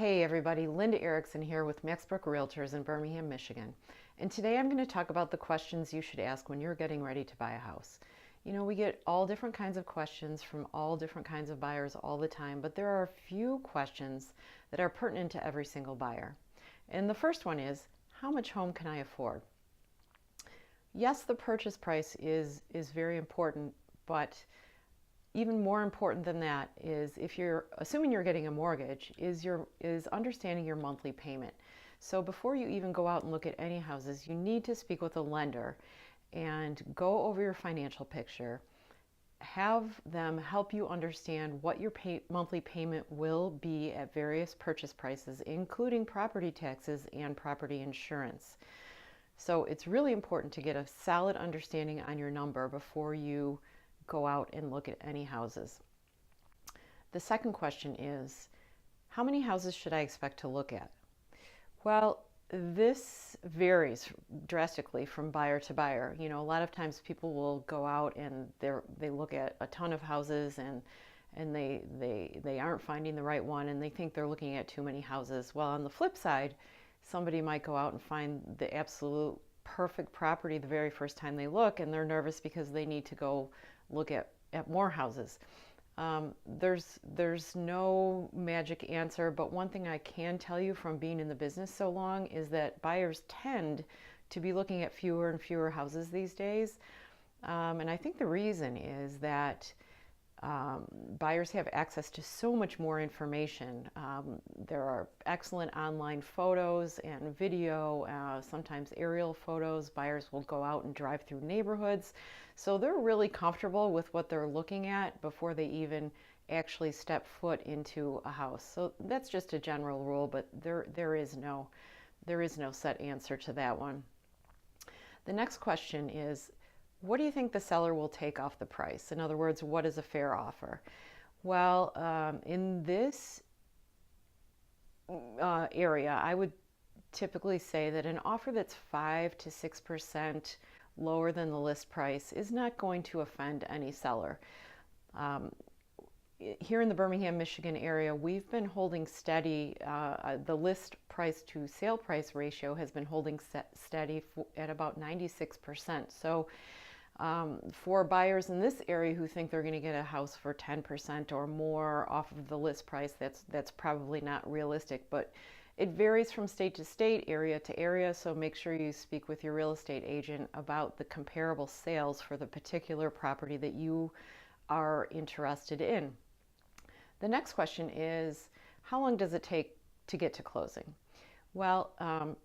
Hey everybody, Linda Erickson here with Maxbrook Realtors in Birmingham, Michigan. And today I'm going to talk about the questions you should ask when you're getting ready to buy a house. You know, we get all different kinds of questions from all different kinds of buyers all the time, but there are a few questions that are pertinent to every single buyer. And the first one is, how much home can I afford? Yes, the purchase price is very important, but even more important than that is, if you're assuming you're getting a mortgage, is understanding your monthly payment. So before you even go out and look at any houses, you need to speak with a lender and go over your financial picture. Have them help you understand what your monthly payment will be at various purchase prices, including property taxes and property insurance. So it's really important to get a solid understanding on your number before you go out and look at any houses. The second question is, how many houses should I expect to look at? Well, this varies drastically from buyer to buyer. You know, a lot of times people will go out and they look at a ton of houses and they aren't finding the right one and they think they're looking at too many houses. Well, on the flip side, somebody might go out and find the absolute perfect property the very first time they look, and they're nervous because they need to go look at more houses. There's no magic answer, but one thing I can tell you from being in the business so long is that buyers tend to be looking at fewer and fewer houses these days. And I think the reason is that buyers have access to so much more information. There are excellent online photos and video, sometimes aerial photos. Buyers will go out and drive through neighborhoods. So they're really comfortable with what they're looking at before they even actually step foot into a house. So that's just a general rule, but there is no set answer to that one. The next question is, what do you think the seller will take off the price? In other words, what is a fair offer? Well, in this area, I would typically say that an offer that's 5 to 6% lower than the list price is not going to offend any seller. Here in the Birmingham, Michigan area, we've been holding steady. The list price to sale price ratio has been holding steady at about 96%. So for buyers in this area who think they're going to get a house for 10% or more off of the list price, that's probably not realistic, but it varies from state to state, area to area, so make sure you speak with your real estate agent about the comparable sales for the particular property that you are interested in. The next question is, how long does it take to get to closing? Well,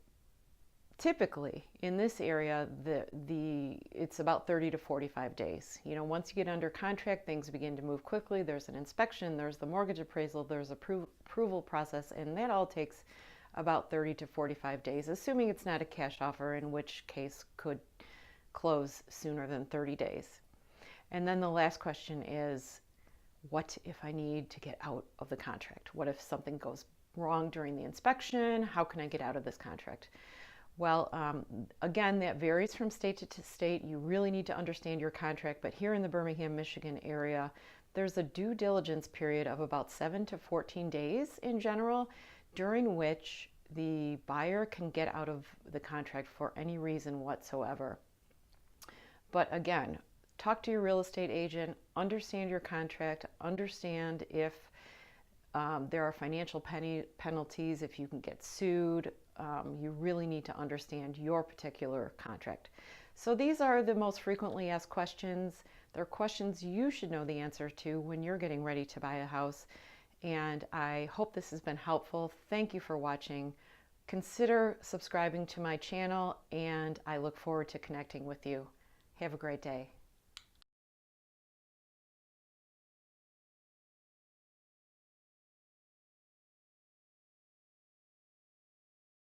typically in this area, it's about 30 to 45 days. You know, once you get under contract, things begin to move quickly. There's an inspection, there's the mortgage appraisal, there's approval process, and that all takes about 30 to 45 days, assuming it's not a cash offer, in which case could close sooner than 30 days. And then the last question is, what if I need to get out of the contract? What if something goes wrong during the inspection? How can I get out of this contract? Well, again, that varies from state to state. You really need to understand your contract, but here in the Birmingham, Michigan area, there's a due diligence period of about 7 to 14 days in general, during which the buyer can get out of the contract for any reason whatsoever. But again, talk to your real estate agent, understand your contract, understand if there are financial penalties, if you can get sued. You really need to understand your particular contract. So these are the most frequently asked questions. They're questions you should know the answer to when you're getting ready to buy a house. And I hope this has been helpful. Thank you for watching. Consider subscribing to my channel, and I look forward to connecting with you. Have a great day.